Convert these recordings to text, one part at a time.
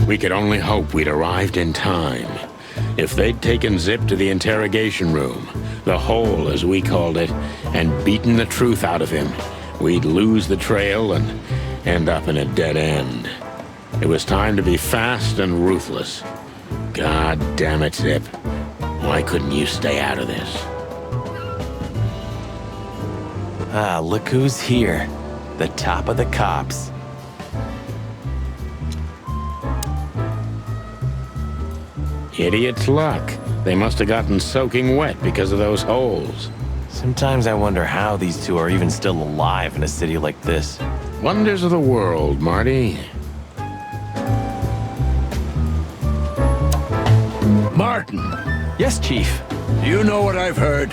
We could only hope we'd arrived in time. If they'd taken Zip to the interrogation room, the hole as we called it, and beaten the truth out of him, we'd lose the trail and end up in a dead end. It was time to be fast and ruthless. God damn it, Zip. Why couldn't you stay out of this? Ah, look who's here. The top of the cops. Idiot's luck. They must have gotten soaking wet because of those holes. Sometimes I wonder how these two are even still alive in a city like this. Wonders of the world, Marty. Martin, Yes, Chief. do you know what I've heard?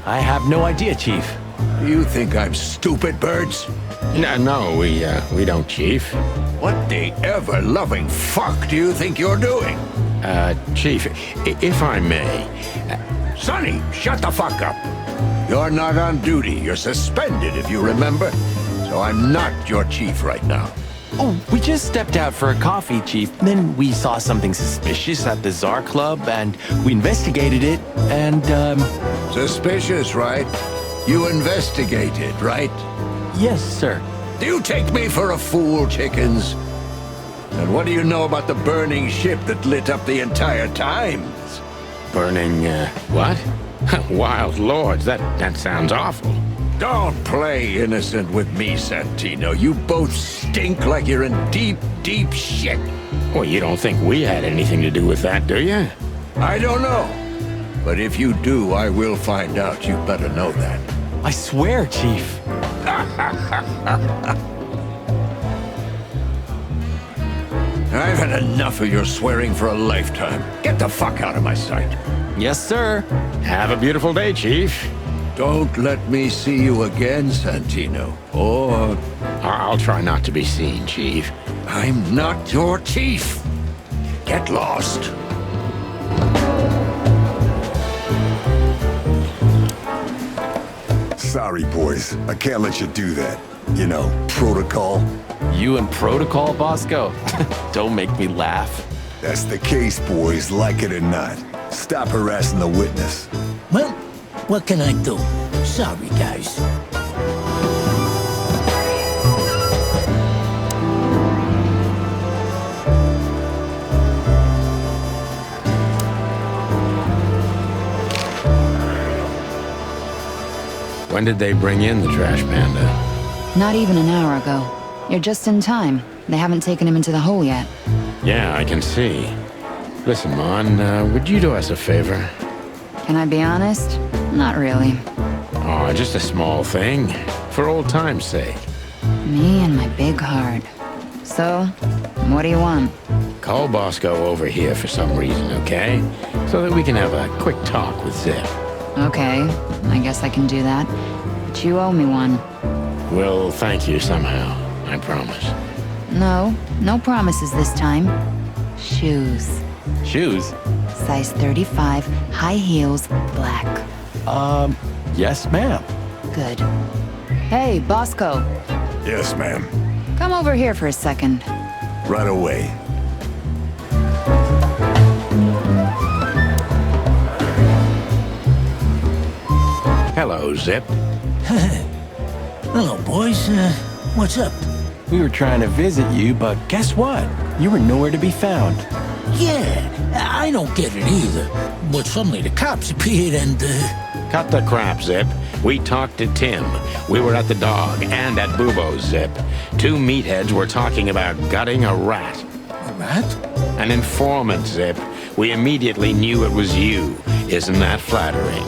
I have no idea, Chief. Do you think I'm stupid, Birds? No, we don't, Chief. What the ever-loving fuck do you think you're doing? Chief, if I may... Sonny, shut the fuck up. You're not on duty. You're suspended, if you remember. So I'm not your chief right now. Oh, we just stepped out for a coffee, Chief. Then we saw something suspicious at the Czar Club, and we investigated it, and, Suspicious, right? You investigated, right? Yes, sir. Do you take me for a fool, chickens? And what do you know about the burning ship that lit up the entire Times? Burning, what? Wild lords, that sounds awful. Don't play innocent with me, Santino. You both stink like you're in deep, deep shit. Well, you don't think we had anything to do with that, do you? I don't know. But if you do, I will find out. You better know that. I swear, Chief. I've had enough of your swearing for a lifetime. Get the fuck out of my sight. Yes, sir. Have a beautiful day, Chief. Don't let me see you again, Santino. Or I'll try not to be seen, Chief. I'm not your chief. Get lost. Sorry, boys. I can't let you do that. You know, protocol. You and Protocol, Bosco? Don't make me laugh. That's the case, boys, like it or not. Stop harassing the witness. Well, what can I do? Sorry, guys. When did they bring in the trash panda? Not even an hour ago. You're just in time. They haven't taken him into the hole yet. Yeah, I can see. Listen, Mon, would you do us a favor? Can I be honest? Not really. Oh, just a small thing. For old time's sake. Me and my big heart. So, what do you want? Call Bosco over here for some reason, okay? So that we can have a quick talk with Zip. Okay, I guess I can do that. But you owe me one. We'll thank you somehow, I promise. No promises this time. Shoes. Shoes? Size 35, high heels, black. Yes, ma'am. Good. Hey, Bosco. Yes, ma'am. Come over here for a second. Right away. Hello, Zip. Hello, boys. What's up? We were trying to visit you, but guess what? You were nowhere to be found. Yeah, I don't get it either. But suddenly the cops appeared and, Cut the crap, Zip. We talked to Tim. We were at the dog and at Boobo's, Zip. Two meatheads were talking about gutting a rat. A rat? An informant, Zip. We immediately knew it was you. Isn't that flattering?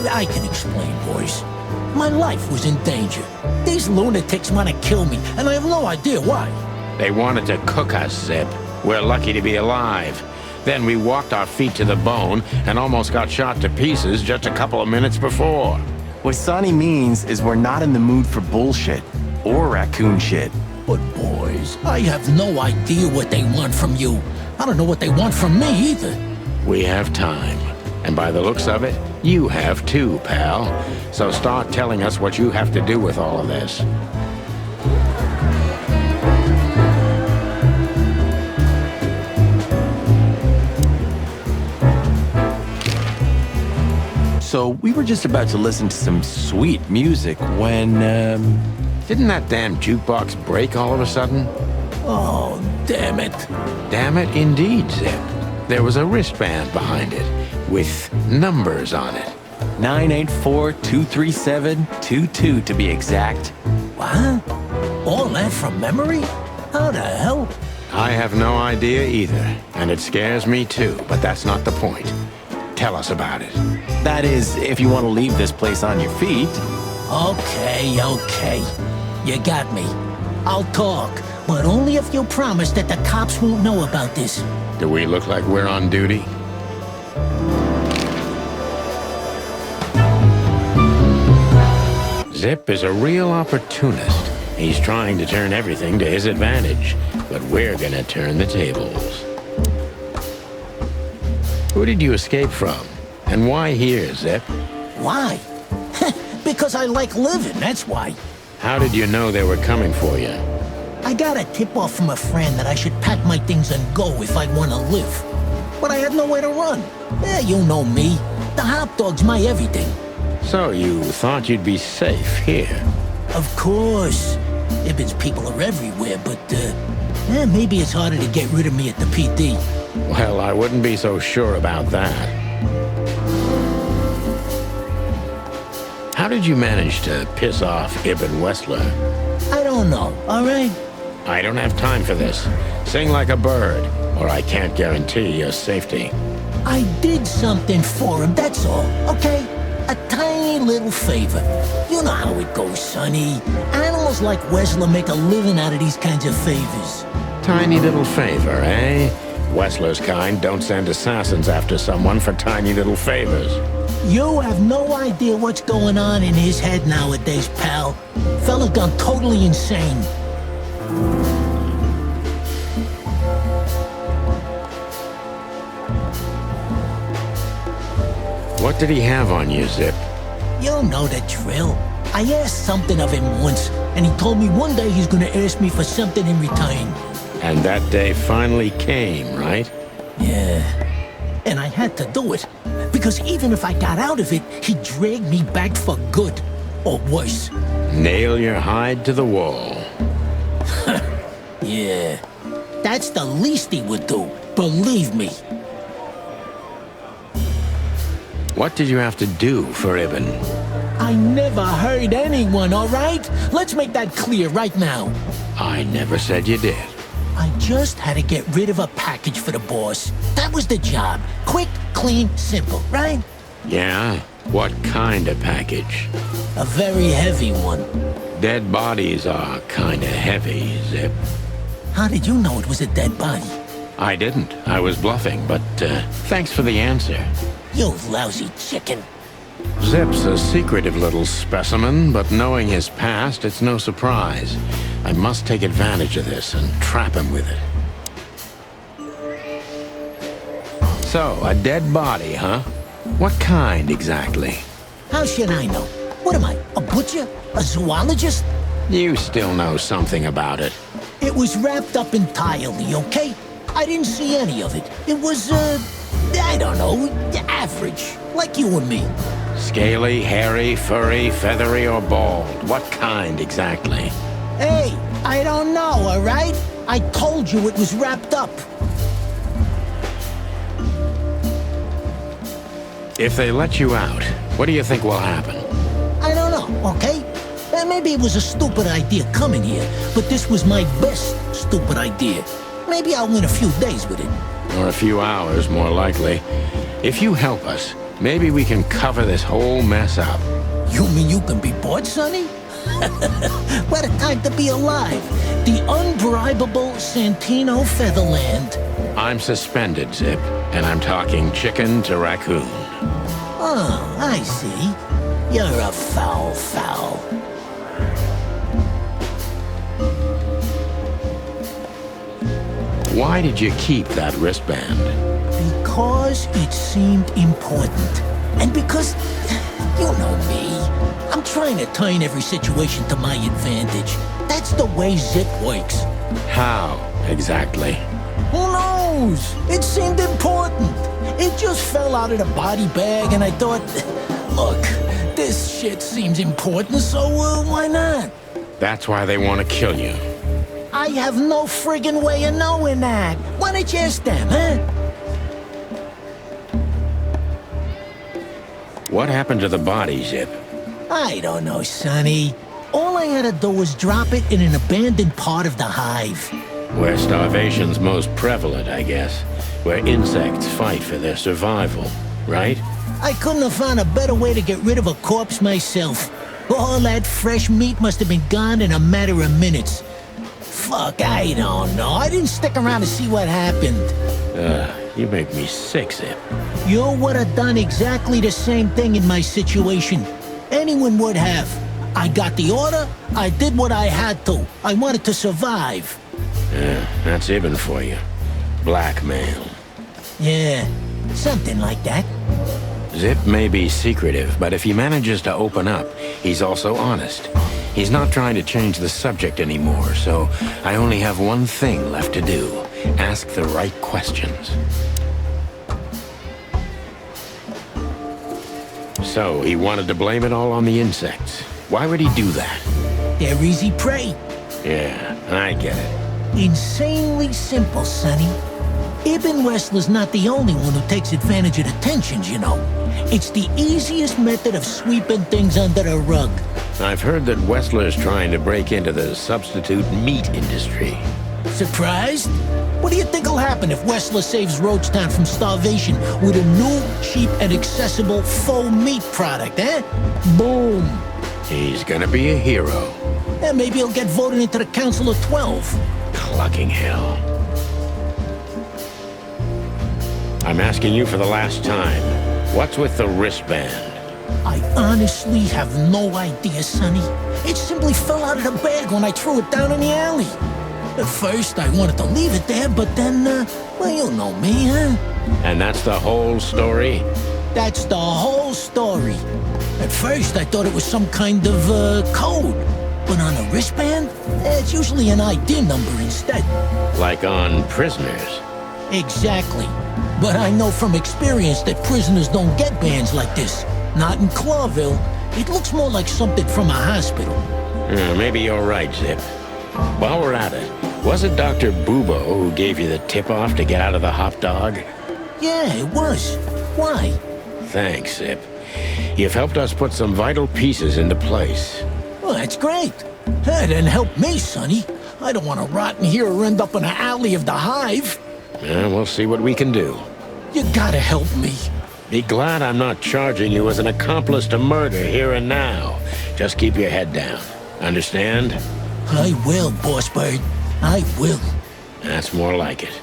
I can explain, boys. My life was in danger. These lunatics want to kill me, and I have no idea why. They wanted to cook us, Zip. We're lucky to be alive. Then we walked our feet to the bone and almost got shot to pieces just a couple of minutes before. What Sonny means is we're not in the mood for bullshit. Or raccoon shit. But boys, I have no idea what they want from you. I don't know what they want from me either. We have time. And by the looks of it, you have too, pal. So start telling us what you have to do with all of this. So we were just about to listen to some sweet music when, Didn't that damn jukebox break all of a sudden? Oh, damn it. Damn it, indeed, Zip. There was a wristband behind it, with numbers on it. 984-237-22 to be exact. What? All that from memory? How the hell? I have no idea either, and it scares me too, but that's not the point. Tell us about it. That is, if you want to leave this place on your feet. Okay. You got me. I'll talk, but only if you promise that the cops won't know about this. Do we look like we're on duty? Zip is a real opportunist. He's trying to turn everything to his advantage, but we're gonna turn the tables. Who did you escape from? And why here, Zip? Why? Because I like living, that's why. How did you know they were coming for you? I got a tip-off from a friend that I should pack my things and go if I want to live. But I had nowhere to run. Yeah, you know me. The hot dog's my everything. So you thought you'd be safe here? Of course. Ibben's people are everywhere, but, maybe it's harder to get rid of me at the PD. Well, I wouldn't be so sure about that. How did you manage to piss off Ibben Wessler? I don't know, all right? I don't have time for this. Sing like a bird, or I can't guarantee your safety. I did something for him, that's all, okay? A tiny little favor. You know how it goes, Sonny. Animals like Wessler make a living out of these kinds of favors. Tiny little favor, eh? Wessler's kind don't send assassins after someone for tiny little favors. You have no idea what's going on in his head nowadays, pal. Fella's gone totally insane. What did he have on you, Zip? You know the drill. I asked something of him once, and he told me one day he's gonna ask me for something in return. And that day finally came, right? Yeah. And I had to do it. Because even if I got out of it, he'd drag me back for good. Or worse. Nail your hide to the wall. Yeah. That's the least he would do. Believe me. What did you have to do for Ibben? I never hurt anyone, all right? Let's make that clear right now. I never said you did. I just had to get rid of a package for the boss. That was the job. Quick, clean, simple, right? Yeah? What kind of package? A very heavy one. Dead bodies are kinda heavy, Zip. How did you know it was a dead body? I didn't. I was bluffing, but thanks for the answer. You lousy chicken. Zip's a secretive little specimen, but knowing his past, it's no surprise. I must take advantage of this and trap him with it. So, a dead body, huh? What kind, exactly? How should I know? What am I, a butcher? A zoologist? You still know something about it. It was wrapped up entirely, okay? I didn't see any of it. It was, I don't know, average. Like you and me. Scaly, hairy, furry, feathery, or bald? What kind, exactly? Hey, I don't know, all right? I told you it was wrapped up. If they let you out, what do you think will happen? I don't know, okay? Maybe it was a stupid idea coming here, but this was my best stupid idea. Maybe I'll win a few days with it. Or a few hours, more likely. If you help us, maybe we can cover this whole mess up. You mean you can be bored, Sonny? What a time to be alive. The unbribable Santino Featherland. I'm suspended, Zip, and I'm talking chicken to raccoon. Oh, I see. You're a foul. Why did you keep that wristband? Because it seemed important. And because, you know me, I'm trying to turn every situation to my advantage. That's the way Zip works. How, exactly? Who knows? It seemed important. It just fell out of the body bag and I thought, Look, this shit seems important, so why not? That's why they want to kill you. I have no friggin' way of knowing that. Why don't you ask them, huh? What happened to the body, Zip? I don't know, Sonny. All I had to do was drop it in an abandoned part of the hive. Where starvation's most prevalent, I guess. Where insects fight for their survival, right? I couldn't have found a better way to get rid of a corpse myself. All that fresh meat must have been gone in a matter of minutes. Fuck, I don't know. I didn't stick around to see what happened. You make me sick, Zip. You would have done exactly the same thing in my situation. Anyone would have. I got the order, I did what I had to. I wanted to survive. That's Ibn for you. Blackmail. Yeah, something like that. Zip may be secretive, but if he manages to open up, he's also honest. He's not trying to change the subject anymore, so I only have one thing left to do. Ask the right questions. So, he wanted to blame it all on the insects. Why would he do that? They're easy prey. Yeah, I get it. Insanely simple, Sonny. Ibn Wessler's not the only one who takes advantage of the tensions, you know. It's the easiest method of sweeping things under the rug. I've heard that Wessler's trying to break into the substitute meat industry. Surprised? What do you think will happen if Wessler saves Roachtown from starvation with a new, cheap, and accessible faux meat product, eh? Boom! He's gonna be a hero. And maybe he'll get voted into the Council of 12. Clucking hell. I'm asking you for the last time. What's with the wristband? I honestly have no idea, Sonny. It simply fell out of the bag when I threw it down in the alley. At first, I wanted to leave it there, but then, well, you know me, huh? And that's the whole story? That's the whole story. At first, I thought it was some kind of, code. But on a wristband, it's usually an ID number instead. Like on prisoners? Exactly. But I know from experience that prisoners don't get bands like this. Not in Clawville. It looks more like something from a hospital. Maybe you're right, Zip. While we're at it, was it Dr. Boobo who gave you the tip-off to get out of the hot dog? Yeah, it was. Why? Thanks, Zip. You've helped us put some vital pieces into place. Well, that's great. That didn't help me, Sonny. I don't want to rot in here or end up in an alley of the hive. We'll see what we can do. You gotta help me. Be glad I'm not charging you as an accomplice to murder here and now. Just keep your head down. Understand? I will, Boss Bird. I will. That's more like it.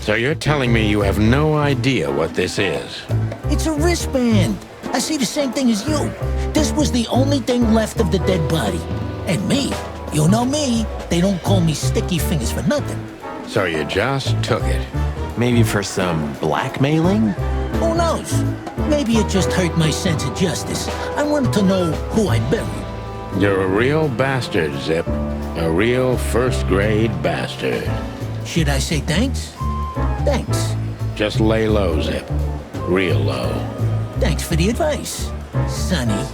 So you're telling me you have no idea what this is? It's a wristband. I see the same thing as you. This was the only thing left of the dead body. And me, you know me, they don't call me Sticky Fingers for nothing. So you just took it? Maybe for some blackmailing? Who knows? Maybe it just hurt my sense of justice. I wanted to know who I buried. You're a real bastard, Zip. A real first-grade bastard. Should I say thanks? Thanks. Just lay low, Zip. Real low. Thanks for the advice, Sonny.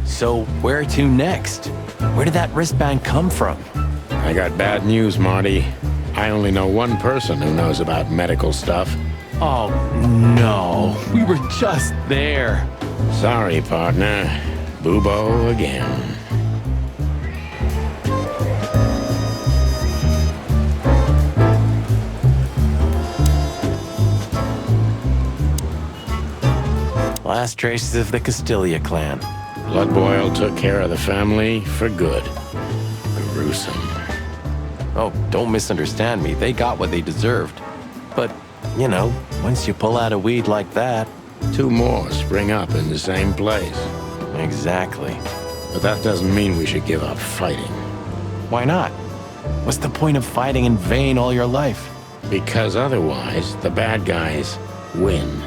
So where to next? Where did that wristband come from? I got bad news, Marty. I only know one person who knows about medical stuff. Oh, no. We were just there. Sorry, partner. Boobo again. Last traces of the Castilia clan. Bloodboil took care of the family for good. Gruesome. Oh, don't misunderstand me. They got what they deserved. But, you know, once you pull out a weed like that... 2 more spring up in the same place. Exactly. But that doesn't mean we should give up fighting. Why not? What's the point of fighting in vain all your life? Because otherwise, the bad guys win.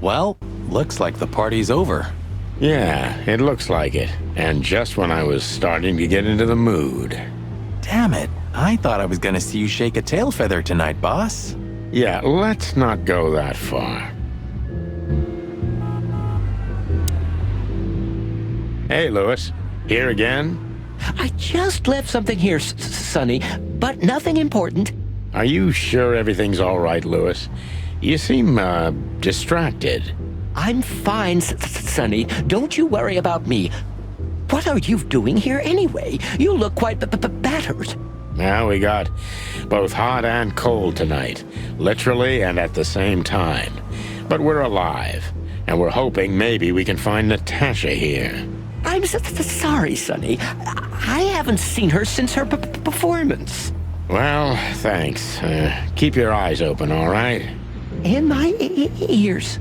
Well, looks like the party's over. Yeah, it looks like it. And just when I was starting to get into the mood. Damn it. I thought I was gonna see you shake a tail feather tonight, boss. Yeah, let's not go that far. Hey, Lewis. Here again? I just left something here, Sonny, but nothing important. Are you sure everything's all right, Lewis? You seem, distracted. I'm fine, Sonny. Don't you worry about me. What are you doing here anyway? You look quite battered. Now we got both hot and cold tonight, literally and at the same time. But we're alive, and we're hoping maybe we can find Natasha here. I'm sorry, Sonny. I haven't seen her since her performance. Well, thanks. Keep your eyes open, all right? And my ears.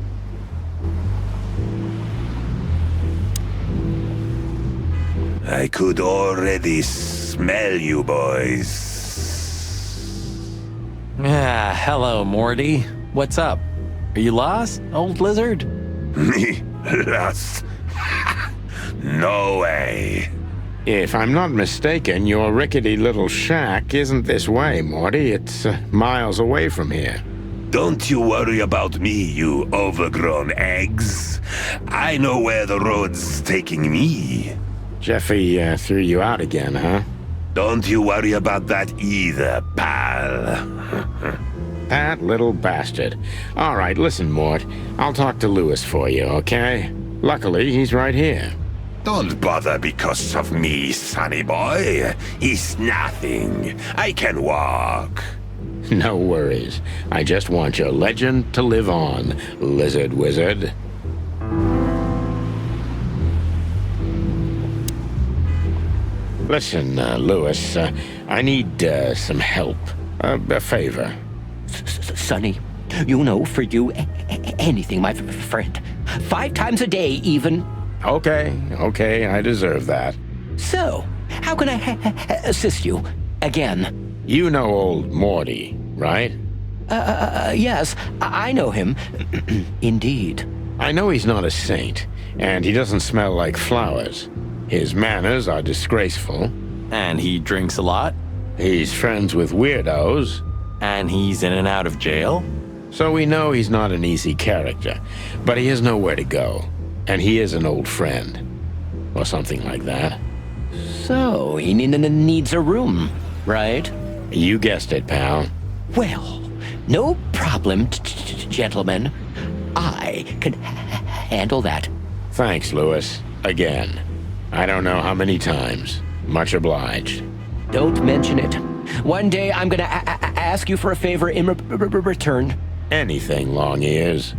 I could already smell you boys. Ah, hello, Morty. What's up? Are you lost, old lizard? Me? Lost? No way. If I'm not mistaken, your rickety little shack isn't this way, Morty. It's miles away from here. Don't you worry about me, you overgrown eggs. I know where the road's taking me. Jeffy threw you out again, huh? Don't you worry about that either, pal. That little bastard. All right, listen, Mort. I'll talk to Lewis for you, okay? Luckily, he's right here. Don't bother because of me, sonny boy. It's nothing. I can walk. No worries. I just want your legend to live on, lizard wizard. Listen, Lewis, I need some help. A favor. Sonny, you know, for you, anything, my friend. 5 times a day, even. Okay, I deserve that. So, how can I assist you? Again. You know old Morty, right? Yes, I know him. Indeed. I know he's not a saint, and he doesn't smell like flowers. His manners are disgraceful. And he drinks a lot? He's friends with weirdos. And he's in and out of jail? So we know he's not an easy character, but he has nowhere to go. And he is an old friend. Or something like that. So, he needs a room, right? You guessed it, pal. Well, no problem, gentlemen. I can handle that. Thanks, Lewis. Again. I don't know how many times. Much obliged. Don't mention it. One day I'm gonna ask you for a favor in return. Anything, long ears.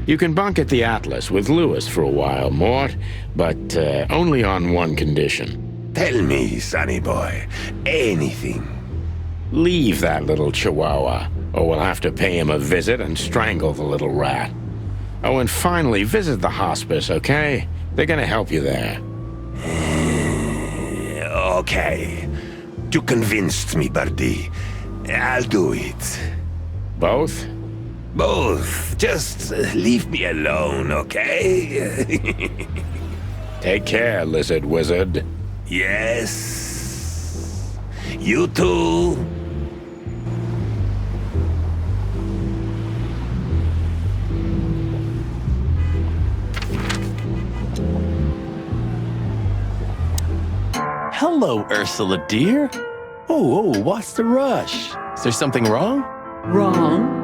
You can bunk at the Atlas with Lewis for a while, Mort, but only on one condition. Tell me, sonny boy. Anything. Leave that little chihuahua, or we'll have to pay him a visit and strangle the little rat. Oh, and finally, visit the hospice, okay? They're gonna help you there. Okay. You convinced me, Birdie. I'll do it. Both? Both. Just leave me alone, okay? Take care, lizard wizard. Yes. You too. Hello, Ursula, dear. Oh, what's the rush? Is there something wrong? Wrong?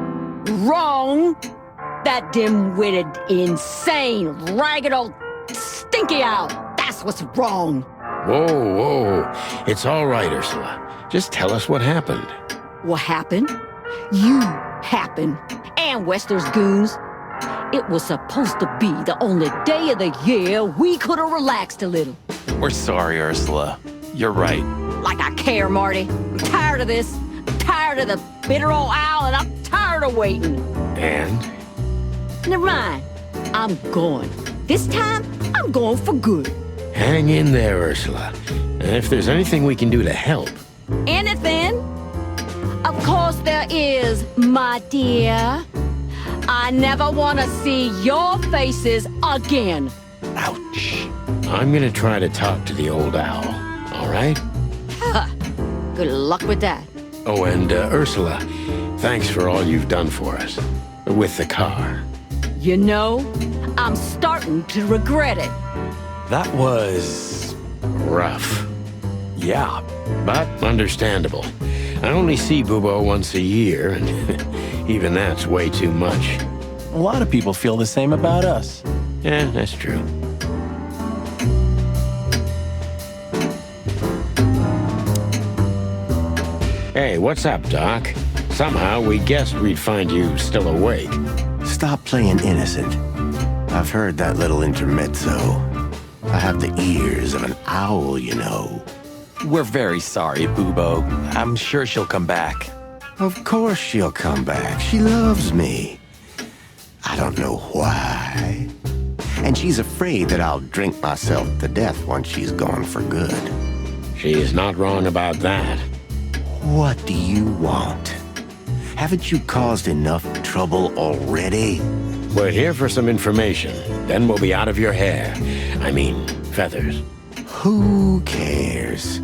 That dim-witted, insane, ragged old stinky owl. That's what's wrong. Whoa. It's all right, Ursula. Just tell us what happened. What happened? You happened. And Wester's goons. It was supposed to be the only day of the year we could have relaxed a little. We're sorry, Ursula. You're right. Like I care, Marty. I'm tired of this. I'm tired of the bitter old owl, and I'm tired of waiting. And? Never mind. I'm going. This time, I'm going for good. Hang in there, Ursula. If there's anything we can do to help. Anything? there is, my dear. I never want to see your faces again. Ouch. I'm gonna try to talk to the old owl, all right? Good luck with that. Oh, and Ursula, thanks for all you've done for us. With the car. You know, I'm starting to regret it. That was... Rough. yeah. But understandable. I only see Boobo once a year, and even that's way too much. A lot of people feel the same about us. Yeah, that's true. Hey, what's up, Doc? Somehow we guessed we'd find you still awake. Stop playing innocent. I've heard that little intermezzo. I have the ears of an owl, you know. We're very sorry, Boobo. I'm sure she'll come back. Of course she'll come back. She loves me. I don't know why. And she's afraid that I'll drink myself to death once she's gone for good. She is not wrong about that. What do you want? Haven't you caused enough trouble already? We're here for some information. Then we'll be out of your hair. I mean, feathers. Who cares?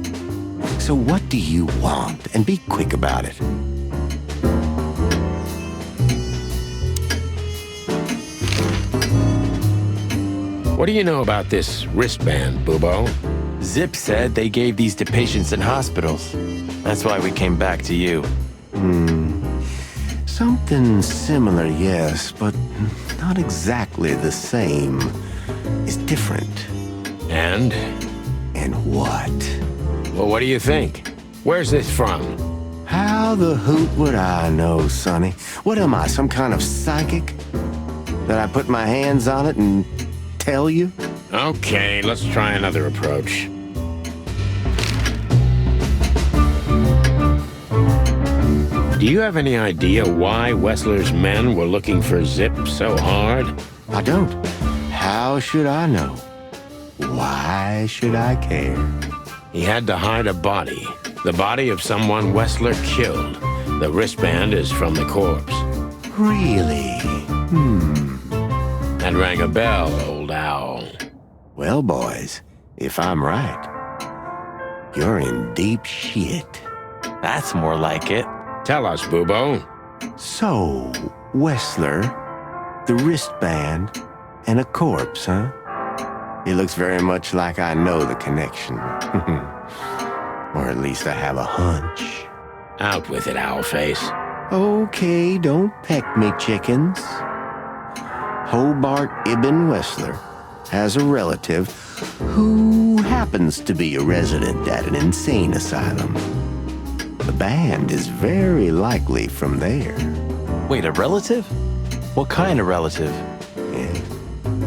So what do you want? And be quick about it. What do you know about this wristband, Boobo? Zip said they gave these to patients in hospitals. That's why we came back to you. Something similar, yes, but not exactly the same. It's different. And? And what? Well, what do you think? Where's this from? How the hoot would I know, Sonny? What am I, some kind of psychic? That I put my hands on it and tell you? Okay, let's try another approach. Do you have any idea why Wessler's men were looking for Zip so hard? I don't. How should I know? Why should I care? He had to hide a body. The body of someone Wessler killed. The wristband is from the corpse. Really? That rang a bell, old owl. Well, boys, if I'm right, you're in deep shit. That's more like it. Tell us, Boobo. So, Wessler, the wristband, and a corpse, huh? It looks very much like I know the connection. Or at least I have a hunch. Out with it, Owlface. Okay, don't peck me, chickens. Hobart Ibn Wessler has a relative who happens to be a resident at an insane asylum. The band is very likely from there. Wait, a relative? What kind of relative?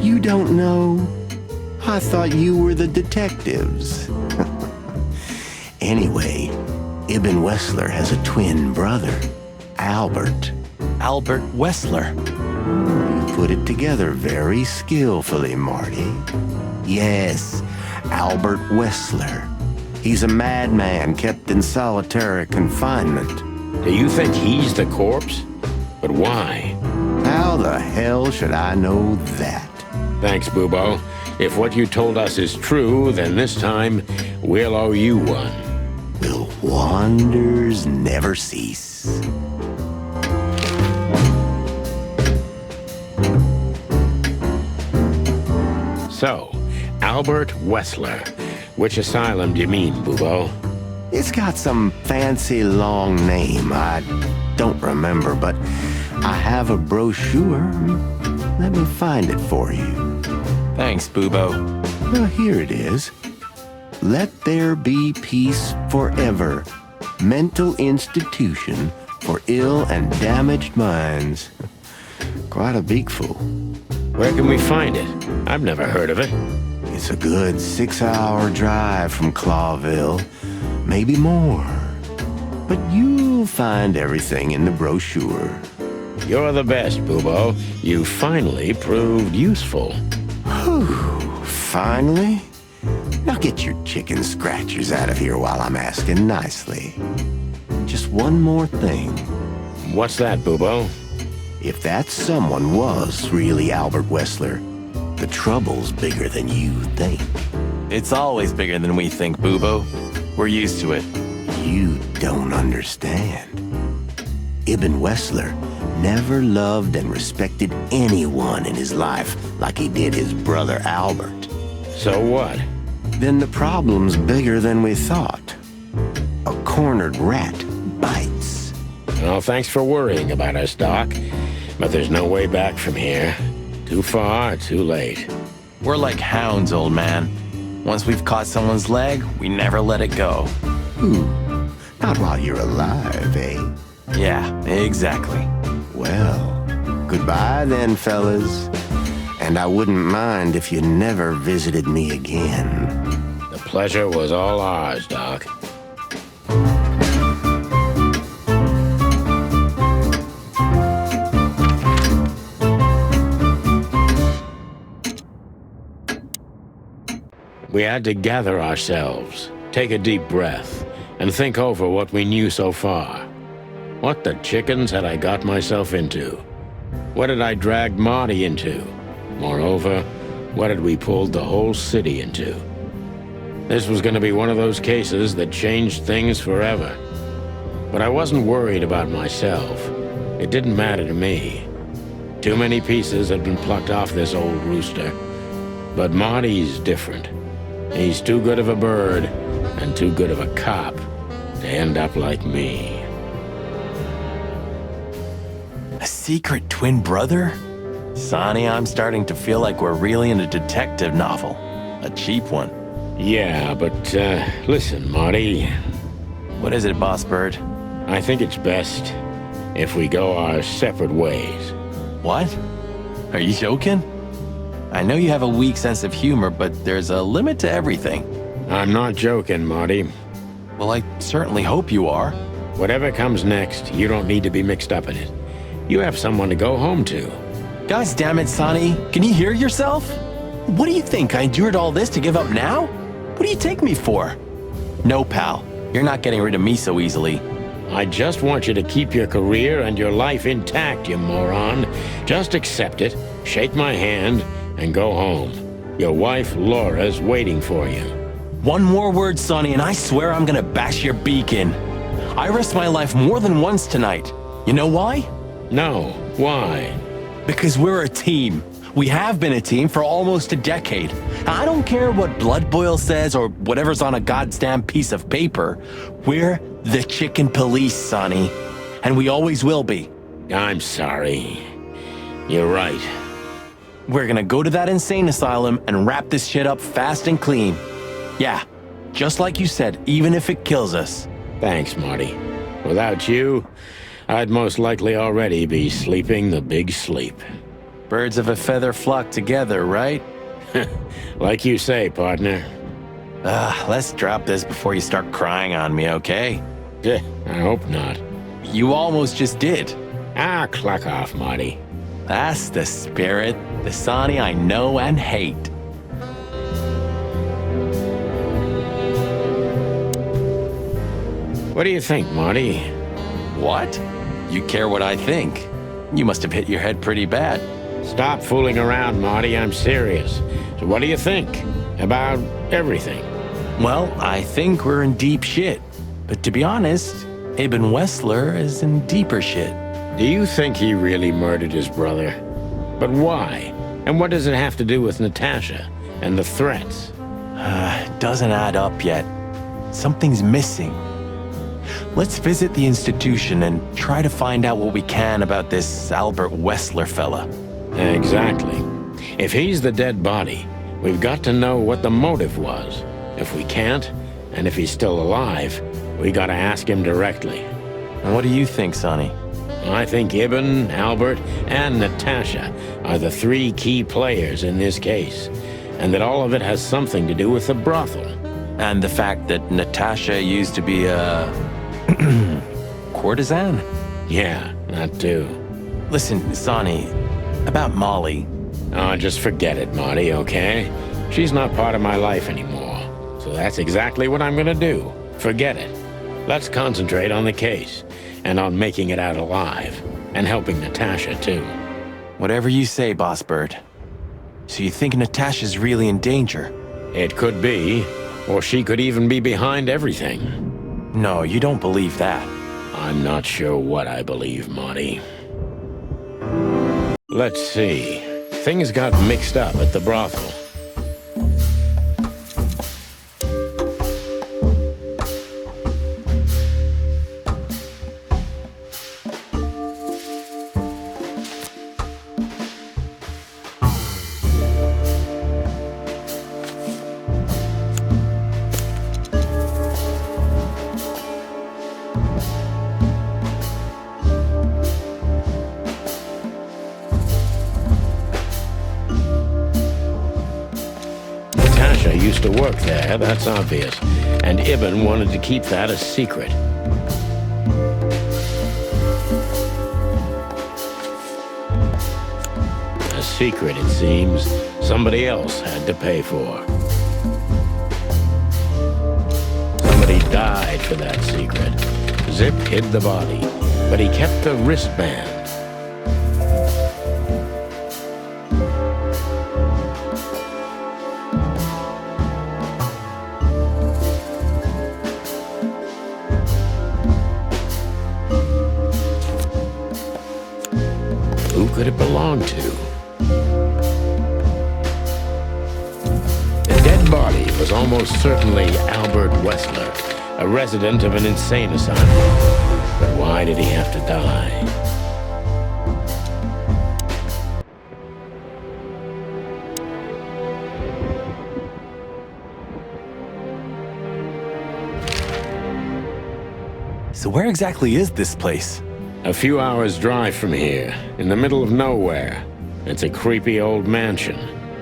You don't know? I thought you were the detectives. Anyway, Ibn Wessler has a twin brother, Albert. Albert Wessler. You put it together very skillfully, Marty. Yes, Albert Wessler. He's a madman kept in solitary confinement. Do you think he's the corpse? But why? How the hell should I know that? Thanks, Boobo. If what you told us is true, then this time we'll owe you one. Will wonders never cease? So, Albert Wessler. Which asylum do you mean, Boobo? It's got some fancy long name. I don't remember, but I have a brochure. Let me find it for you. Thanks, Boobo. Well, here it is. Let There Be Peace Forever. Mental Institution for Ill and Damaged Minds. Quite a beakful. Where can we find it? I've never heard of it. It's a good 6-hour drive from Clawville, maybe more. But you'll find everything in the brochure. You're the best, Boobo. You finally proved useful. Whew, finally? Now get your chicken scratchers out of here while I'm asking nicely. Just one more thing. What's that, Boobo? If that someone was really Albert Wessler, the trouble's bigger than you think. It's always bigger than we think, Boobo. We're used to it. You don't understand. Ibn Wessler never loved and respected anyone in his life like he did his brother Albert. So what? Then the problem's bigger than we thought. A cornered rat bites. Well, thanks for worrying about us, Doc. But there's no way back from here. Too far, too late. We're like hounds, old man. Once we've caught someone's leg, we never let it go. Not while you're alive, eh? Yeah, exactly. Well, goodbye then, fellas. And I wouldn't mind if you never visited me again. The pleasure was all ours, Doc. We had to gather ourselves, take a deep breath, and think over what we knew so far. What the chickens had I got myself into? What had I dragged Marty into? Moreover, what had we pulled the whole city into? This was going to be one of those cases that changed things forever. But I wasn't worried about myself. It didn't matter to me. Too many pieces had been plucked off this old rooster. But Marty's different. He's too good of a bird and too good of a cop to end up like me. A secret twin brother? Sonny, I'm starting to feel like we're really in a detective novel. A cheap one. Yeah, but listen, Marty. What is it, Boss Bird? I think it's best if we go our separate ways. What? Are you joking? I know you have a weak sense of humor, but there's a limit to everything. I'm not joking, Marty. Well, I certainly hope you are. Whatever comes next, you don't need to be mixed up in it. You have someone to go home to. Gosh damn it, Sonny. Can you hear yourself? What do you think? I endured all this to give up now? What do you take me for? No, pal. You're not getting rid of me so easily. I just want you to keep your career and your life intact, you moron. Just accept it, shake my hand, and go home. Your wife, Laura's waiting for you. One more word, Sonny, and I swear I'm gonna bash your beak in. I risked my life more than once tonight. You know why? No. Why? Because we're a team. We have been a team for almost a decade. I don't care what Blood Boil says or whatever's on a goddamn piece of paper. We're the chicken police, Sonny. And we always will be. I'm sorry. You're right. We're gonna go to that insane asylum and wrap this shit up fast and clean. Yeah, just like you said, even if it kills us. Thanks, Marty. Without you, I'd most likely already be sleeping the big sleep. Birds of a feather flock together, right? Like you say, partner. Let's drop this before you start crying on me, okay? I hope not. You almost just did. Cluck off, Marty. That's the spirit, the Sonny I know and hate. What do you think, Marty? What? You care what I think? You must have hit your head pretty bad. Stop fooling around, Marty. I'm serious. So what do you think about everything? Well, I think we're in deep shit. But to be honest, Ibn Wessler is in deeper shit. Do you think he really murdered his brother? But why? And what does it have to do with Natasha and the threats? Doesn't add up yet. Something's missing. Let's visit the institution and try to find out what we can about this Albert Wessler fella. Exactly. If he's the dead body, we've got to know what the motive was. If we can't, and if he's still alive, we gotta ask him directly. What do you think, Sonny? I think Ibn, Albert, and Natasha are the three key players in this case, and that all of it has something to do with the brothel. And the fact that Natasha used to be a... courtesan? Yeah, that too. Listen, Sonny, about Molly. Oh, just forget it, Marty, okay? She's not part of my life anymore, so that's exactly what I'm gonna do. Forget it. Let's concentrate on the case, and on making it out alive, and helping Natasha, too. Whatever you say, Boss Bird. So you think Natasha's really in danger? It could be, or she could even be behind everything. No, you don't believe that. I'm not sure what I believe, Marty. Let's see. Things got mixed up at the brothel. Natasha used to work there, that's obvious. And Ibn wanted to keep that a secret. A secret, it seems, somebody else had to pay for. Somebody died for that secret. Zip hid the body, but he kept the wristband. Who could it belong to? The dead body was almost certainly Albert Wessler, a resident of an insane asylum. But why did he have to die? So where exactly is this place? A few hours' drive from here, in the middle of nowhere. It's a creepy old mansion,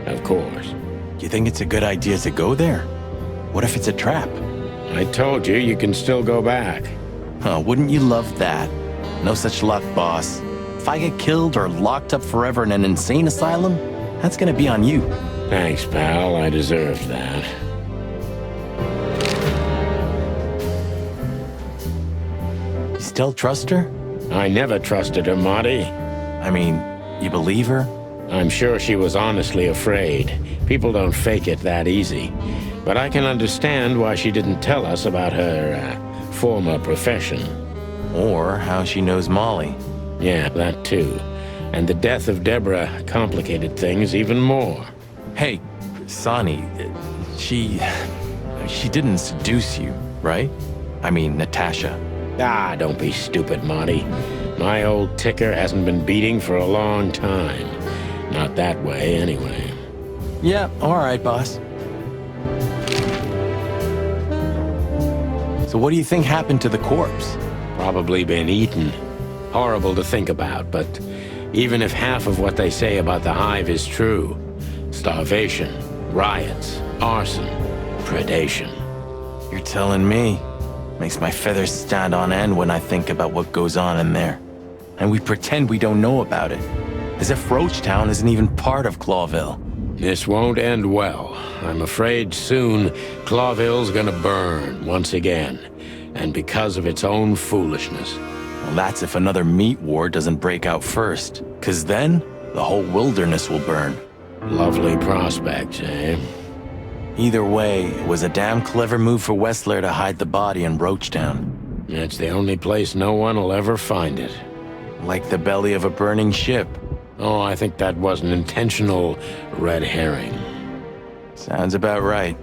of course. You think it's a good idea to go there? What if it's a trap? I told you, you can still go back. Oh, wouldn't you love that? No such luck, boss. If I get killed or locked up forever in an insane asylum, that's gonna be on you. Thanks, pal. I deserved that. You still trust her? I never trusted her, Marty. I mean, you believe her? I'm sure she was honestly afraid. People don't fake it that easy. But I can understand why she didn't tell us about her former profession. Or how she knows Molly. Yeah, that too. And the death of Deborah complicated things even more. Hey, Sonny, she didn't seduce you, right? I mean, Natasha. Ah, don't be stupid, Marty. My old ticker hasn't been beating for a long time. Not that way, anyway. Yeah, all right, boss. So what do you think happened to the corpse? Probably been eaten. Horrible to think about, but even if half of what they say about the hive is true, starvation, riots, arson, predation. You're telling me. Makes my feathers stand on end when I think about what goes on in there. And we pretend we don't know about it. As if Roachtown isn't even part of Clawville. This won't end well. I'm afraid soon Clawville's gonna burn once again. And because of its own foolishness. Well, that's if another meat war doesn't break out first. 'Cause then, the whole wilderness will burn. Lovely prospects, eh? Either way, it was a damn clever move for Wessler to hide the body in Roachtown. It's the only place no one will ever find it. Like the belly of a burning ship. Oh, I think that was an intentional red herring. Sounds about right.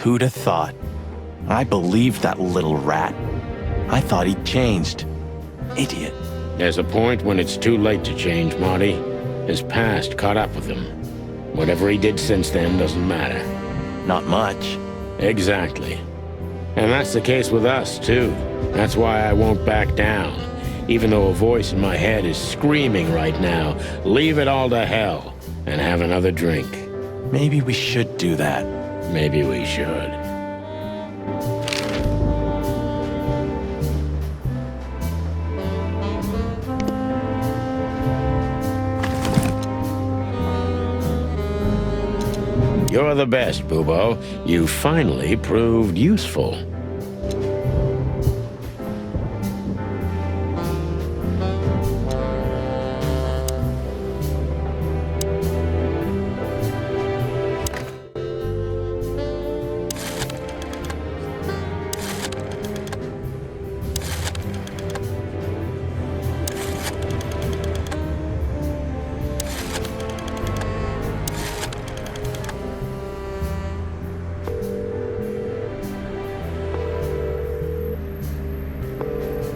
Who'd have thought? I believed that little rat. I thought he'd changed. Idiot. There's a point when it's too late to change, Marty. His past caught up with him. Whatever he did since then doesn't matter. Not much. Exactly. And that's the case with us, too. That's why I won't back down. Even though a voice in my head is screaming right now, leave it all to hell and have another drink. Maybe we should do that. Maybe we should. You're the best, Boobo. You finally proved useful.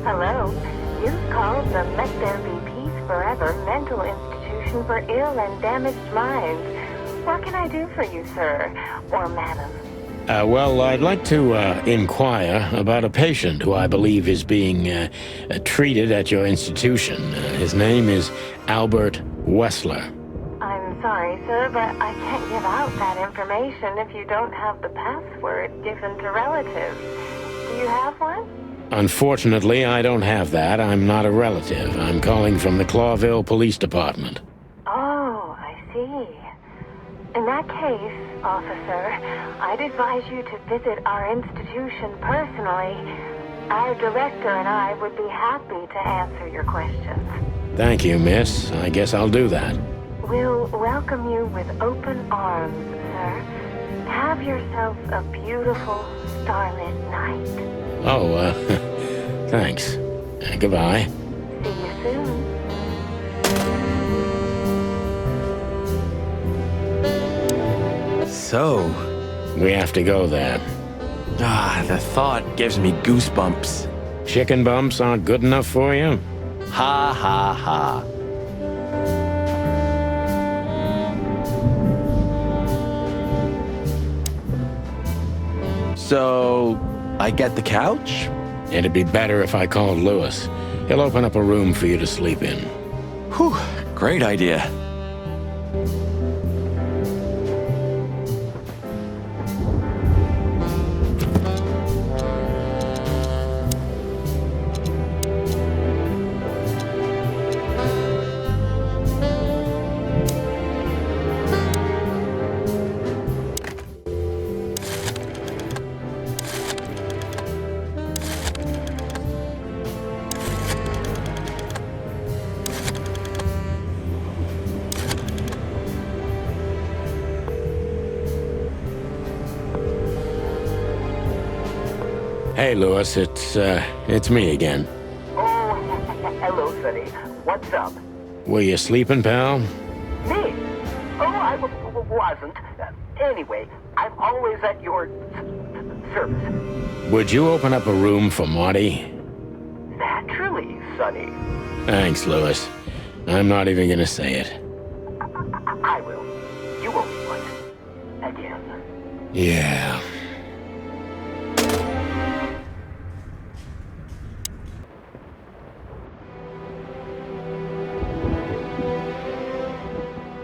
Hello. You've called the Let There Be Peace Forever mental institution for ill and damaged minds. What can I do for you, sir? Or madam? Well, I'd like to inquire about a patient who I believe is being treated at your institution. His name is Albert Wessler. I'm sorry, sir, but I can't give out that information if you don't have the password given to relatives. Do you have one? Unfortunately, I don't have that. I'm not a relative. I'm calling from the Clawville Police Department. Oh, I see. In that case, officer, I'd advise you to visit our institution personally. Our director and I would be happy to answer your questions. Thank you, miss. I guess I'll do that. We'll welcome you with open arms, sir. Have yourself a beautiful, starlit night. Oh, thanks. Goodbye. See you soon. So, We have to go there. the thought gives me goosebumps. Chicken bumps aren't good enough for you? Ha ha ha. So, I get the couch? It'd be better if I called Lewis. He'll open up a room for you to sleep in. Whew, great idea. Hey, Lewis, it's me again. Oh, hello, Sonny. What's up? Were you sleeping, pal? Me? Oh, I wasn't. Anyway, I'm always at your service. Would you open up a room for Marty? Naturally, Sonny. Thanks, Lewis. I'm not even gonna say it. I will. You owe me one. Again. Yeah.